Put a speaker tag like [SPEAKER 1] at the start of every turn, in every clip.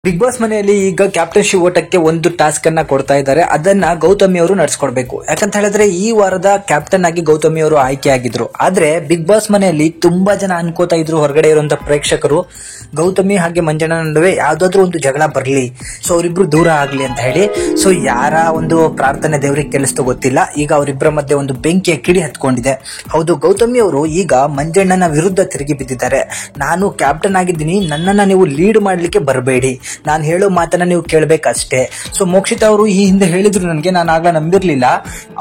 [SPEAKER 1] Big boss ಮನೆಯಲ್ಲಿ ಈಗ captainship ಓಟಕ್ಕೆ ಒಂದು ಟಾಸ್ಕ್ ಅನ್ನ ಕೊಡ್ತಾ ಇದ್ದಾರೆ. ಅದನ್ನ ಗೌತಮಿ ಅವರು ನಡೆಸ್ಕೊಡ್ಬೇಕು. ಯಾಕಂತ ಹೇಳಿದ್ರೆ ಈ ವಾರದ ಕ್ಯಾಪ್ಟನ್ ಆಗಿ ಗೌತಮಿ ಅವರು ಆಯ್ಕೆ ಆಗಿದ್ರು. ಆದ್ರೆ ಬಿಗ್ ಬಾಸ್ ಮನೆಯಲ್ಲಿ ತುಂಬಾ ಜನ ಅನ್ಕೋತಾ ಇದ್ರು, ಹೊರಗಡೆ ಇರುವಂತ ಪ್ರೇಕ್ಷಕರು, ಗೌತಮಿ ಹಾಗೆ ಮಂಜಣ್ಣ ನಡುವೆ ಯಾವ್ದಾದ್ರು ಒಂದು ಜಗಳ ಬರ್ಲಿ, ಸೊ ಅವರಿಬ್ರು ದೂರ ಆಗ್ಲಿ ಅಂತ ಹೇಳಿ. ಸೊ ಯಾರ ಒಂದು ಪ್ರಾರ್ಥನೆ ದೇವರಿಗೆ ಕೆಲಸದ ಗೊತ್ತಿಲ್ಲ, ಈಗ ಅವರಿಬ್ಬರ ಮಧ್ಯೆ ಒಂದು ಬೆಂಕಿಯ ಕಿಡಿ ಹತ್ಕೊಂಡಿದೆ. ಹೌದು, ಗೌತಮಿ ಅವರು ಈಗ ಮಂಜಣ್ಣನ ವಿರುದ್ಧ ತಿರುಗಿ ಬಿದ್ದಿದ್ದಾರೆ. ನಾನು ಕ್ಯಾಪ್ಟನ್ ಆಗಿದ್ದೀನಿ, ನನ್ನನ್ನ ನೀವು ಲೀಡ್ ಮಾಡ್ಲಿಕ್ಕೆ ಬರಬೇಡಿ, ನಾನು ಹೇಳೋ ಮಾತನ್ನ ನೀವು ಕೇಳಬೇಕಷ್ಟೇ. ಸೊ ಮೋಕ್ಷಿತಾ ಅವರು ಈ ಹಿಂದೆ ಹೇಳಿದ್ರು ನನಗೆ, ನಾನು ಆಗ್ಲಾ ನಂಬಿರ್ಲಿಲ್ಲ.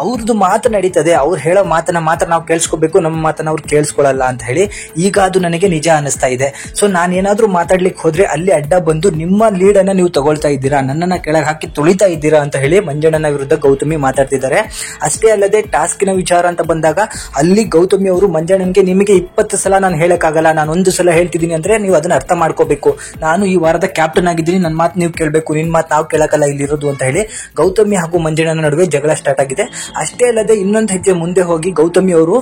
[SPEAKER 1] ಅವ್ರದ್ದು ಮಾತು ನಡೀತದೆ, ಅವ್ರು ಹೇಳೋ ಮಾತನ್ನ ಮಾತ್ರ ನಾವು ಕೇಳಿಸ್ಕೋಬೇಕು, ನಮ್ಮ ಮಾತನ್ನ ಅವ್ರು ಕೇಳಿಸ್ಕೊಳ್ಳಲ್ಲ ಅಂತ ಹೇಳಿ. ಈಗ ಅದು ನನಗೆ ನಿಜ ಅನಿಸ್ತಾ ಇದೆ. ಸೊ ನಾನೇನಾದ್ರೂ ಮಾತಾಡ್ಲಿಕ್ಕೆ ಹೋದ್ರೆ ಅಲ್ಲಿ ಅಡ್ಡ ಬಂದು ನಿಮ್ಮ ಲೀಡ್ ಅನ್ನ ನೀವು ತಗೊಳ್ತಾ ಇದ್ದೀರಾ, ನನ್ನನ್ನ ಕೆಳಗೆ ಹಾಕಿ ತುಳಿತಾ ಇದ್ದೀರಾ ಅಂತ ಹೇಳಿ ಮಂಜಣ್ಣನ ವಿರುದ್ಧ ಗೌತಮಿ ಮಾತಾಡ್ತಿದ್ದಾರೆ. ಅಷ್ಟೇ ಅಲ್ಲದೆ ಟಾಸ್ಕಿನ ವಿಚಾರ ಅಂತ ಬಂದಾಗ ಅಲ್ಲಿ ಗೌತಮಿ ಅವರು ಮಂಜಣ್ಣನ್ಗೆ, ನಿಮಗೆ 20 ಸಲ ನಾನು ಹೇಳಕ್ಕಾಗಲ್ಲ, ನಾನು ಒಂದು ಸಲ ಹೇಳ್ತಿದ್ದೀನಿ ಅಂದ್ರೆ ನೀವು ಅದನ್ನ ಅರ್ಥ ಮಾಡ್ಕೋಬೇಕು, ನಾನು ಈ ವಾರದ ಕ್ಯಾಪ್ಟನ್ ಆಗಿದ್ದೀನಿ, ನನ್ನ ಮಾತು ನೀವು ಕೇಳಬೇಕು, ನಿನ್ ಮಾತು ನಾವು ಕೇಳಕ್ಕಲ್ಲ ಇಲ್ಲಿರೋದು ಅಂತ ಹೇಳಿ ಗೌತಮಿ ಹಾಗೂ ಮಂಜಣ್ಣನ ನಡುವೆ ಜಗಳ ಸ್ಟಾರ್ಟ್ ಆಗಿದೆ. ಅಷ್ಟೇ ಅಲ್ಲದೆ ಇನ್ನೊಂದು ಹೆಜ್ಜೆ ಮುಂದೆ ಹೋಗಿ ಗೌತಮಿ ಅವರು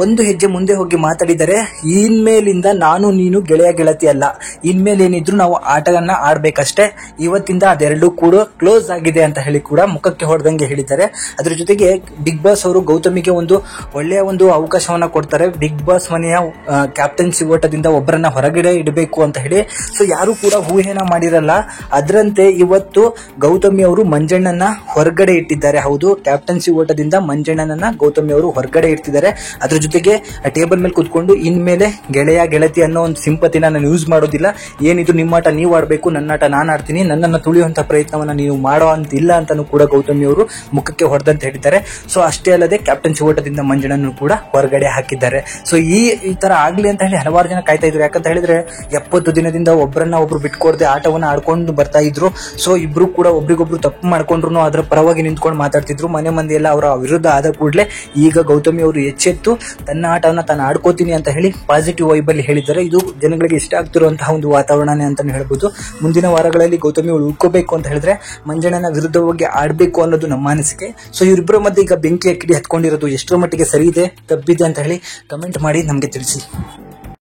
[SPEAKER 1] ಒಂದು ಹೆಜ್ಜೆ ಮುಂದೆ ಹೋಗಿ ಮಾತಾಡಿದರೆ, ಇನ್ಮೇಲಿಂದ ನಾನು ನೀನು ಗೆಳೆಯ ಗೆಳತಿ ಅಲ್ಲ, ಇನ್ಮೇಲೆ ಏನಿದ್ರು ನಾವು ಆಟವನ್ನ ಆಡ್ಬೇಕಷ್ಟೇ, ಇವತ್ತಿಂದ ಅದೆರಡೂ ಕೂಡ ಕ್ಲೋಸ್ ಆಗಿದೆ ಅಂತ ಹೇಳಿ ಕೂಡ ಮುಖಕ್ಕೆ ಹೊಡೆದಂಗೆ ಹೇಳಿದ್ದಾರೆ. ಅದ್ರ ಜೊತೆಗೆ ಬಿಗ್ ಬಾಸ್ ಅವರು ಗೌತಮಿಗೆ ಒಂದು ಒಳ್ಳೆಯ ಒಂದು ಅವಕಾಶವನ್ನ ಕೊಡ್ತಾರೆ. ಬಿಗ್ ಬಾಸ್ ಮನೆಯ ಕ್ಯಾಪ್ಟನ್ಸಿ ಓಟದಿಂದ ಒಬ್ಬರನ್ನ ಹೊರಗಡೆ ಇಡಬೇಕು ಅಂತ ಹೇಳಿ. ಸೊ ಯಾರು ಕೂಡ ಊಹೆನ ಮಾಡಿರಲ್ಲ, ಅದರಂತೆ ಇವತ್ತು ಗೌತಮಿ ಅವರು ಮಂಜಣ್ಣನ ಹೊರಗಡೆ ಇಟ್ಟಿದ್ದಾರೆ. ಹೌದು, ಕ್ಯಾಪ್ಟನ್ಸಿ ಓಟದಿಂದ ಮಂಜಣ್ಣನನ್ನ ಗೌತಮಿ ಅವರು ಹೊರಗಡೆ ಇಡ್ತಿದ್ದಾರೆ. ಅದ್ರ ಜೊತೆಗೆ ಟೇಬಲ್ ಮೇಲೆ ಕುತ್ಕೊಂಡು ಇನ್ಮೇಲೆ ಗೆಳೆಯ ಗೆಳತಿ ಅನ್ನೋ ಒಂದು ಸಿಂಪತಿನ ನಾನು ಯೂಸ್ ಮಾಡೋದಿಲ್ಲ, ಏನಿದ್ರು ನಿಮ್ಮ ಆಟ ನೀವು ಆಡ್ಬೇಕು, ನನ್ನ ಆಟ ನಾನು ಆಡ್ತೀನಿ, ನನ್ನನ್ನು ತುಳಿಯುವಂತ ಪ್ರಯತ್ನವನ್ನ ನೀವು ಮಾಡೋ ಅಂತಿಲ್ಲ ಅಂತಾನು ಕೂಡ ಗೌತಮಿ ಅವರು ಮುಖಕ್ಕೆ ಹೊಡೆದಂತ ಹೇಳಿದ್ದಾರೆ. ಸೊ ಅಷ್ಟೇ ಅಲ್ಲದೆ ಕ್ಯಾಪ್ಟನ್ಸಿ ಓಟದಿಂದ ಮಂಜಣ್ಣನ್ನು ಕೂಡ ಹೊರಗಡೆ ಹಾಕಿದ್ದಾರೆ. ಸೊ ಈ ತರ ಆಗ್ಲಿ ಅಂತ ಹೇಳಿ ಹಲವಾರು ಜನ ಕಾಯ್ತಾ ಇದ್ರು. ಯಾಕಂತ ಹೇಳಿದ್ರೆ 70 ದಿನದಿಂದ ಒಬ್ಬರನ್ನ ಒಬ್ರು ಬಿಟ್ಕೊಡದೆ ಆಟವನ್ನ ಆಡ್ಕೊಂಡು ಬರ್ತಾ ಇದ್ರು. ಸೊ ಇಬ್ರು ಕೂಡ ಒಬ್ರಿಗೊಬ್ರು ತಪ್ಪು ಮಾಡ್ಕೊಂಡ್ರು ಅದರ ಪರವಾಗಿ ನಿಂತ್ಕೊಂಡು ಮಾತಾಡ್ತಿದ್ರು. ಮನೆ ಮಂದಿ ಎಲ್ಲ ಅವರ ವಿರುದ್ಧ ಆದ ಕೂಡಲೇ ಈಗ ಗೌತಮಿ ಅವರು ಎಚ್ಚೆತ್ತು ತನ್ನ ಆಟವನ್ನ ತಾನು ಆಡ್ಕೋತೀನಿ ಅಂತ ಹೇಳಿ ಪಾಸಿಟಿವ್ ವೈಬ್ ಅಲ್ಲಿ ಹೇಳಿದ್ದಾರೆ. ಇದು ಜನಗಳಿಗೆ ಇಷ್ಟ ಆಗ್ತಿರುವಂತಹ ಒಂದು ವಾತಾವರಣನೇ ಅಂತಾನೆ ಹೇಳ್ಬೋದು. ಮುಂದಿನ ವಾರಗಳಲ್ಲಿ ಗೌತಮಿ ಅವರು ಉಳ್ಕೋಬೇಕು ಅಂತ ಹೇಳಿದ್ರೆ ಮಂಜಣ್ಣನ ವಿರುದ್ಧವಾಗಿ ಆಡ್ಬೇಕು ಅನ್ನೋದು ನಮ್ಮ ಅನಿಸಿಕೆ. ಸೊ ಇವರಿಬ್ಬರ ಮಧ್ಯೆ ಈಗ ಬೆಂಕಿಯ ಕಿಡಿ ಹತ್ಕೊಂಡಿರೋದು ಎಷ್ಟರ ಮಟ್ಟಿಗೆ ಸರಿ ಇದೆ, ತಪ್ಪಿದೆ ಅಂತ ಹೇಳಿ ಕಮೆಂಟ್ ಮಾಡಿ ನಮಗೆ ತಿಳಿಸಿ.